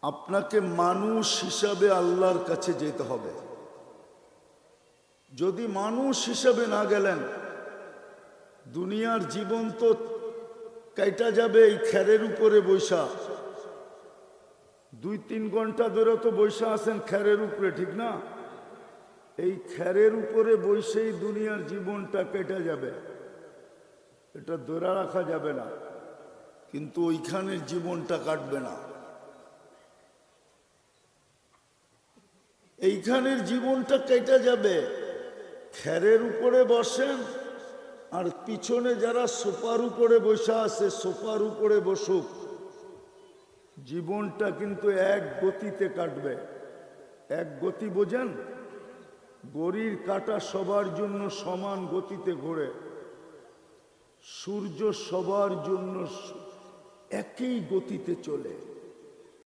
আপনাকে মানুষ হিসাবে আল্লাহর কাছে যেতে হবে। যদি মানুষ হিসাবে না গেলেন, দুনিয়ার জীবন তো কাইটা যাবে এই খেরের উপরে বৈশা। 2-3 ঘন্টা ধরে তো বৈশা আছেন খেরের উপরে, ঠিক না? এই খেরের উপরে বৈশেই দুনিয়ার জীবনটা কেটে যাবে, এটা ধরে রাখা যাবে না। কিন্তু ওইখানের জীবনটা কাটবে না, এইখানের জীবনটা কেটে যাবে। খেরের উপরে বসেন আর পিছনে যারা সোফার উপরে বসে আছে সোফার উপরে বসুক, জীবনটা কিন্তু এক গতিতে কাটবে। এক গতি বোঝেন? ঘড়ির কাঁটা সবার জন্য সমান গতিতে ঘোরে, সূর্য সবার জন্য একই গতিতে চলে।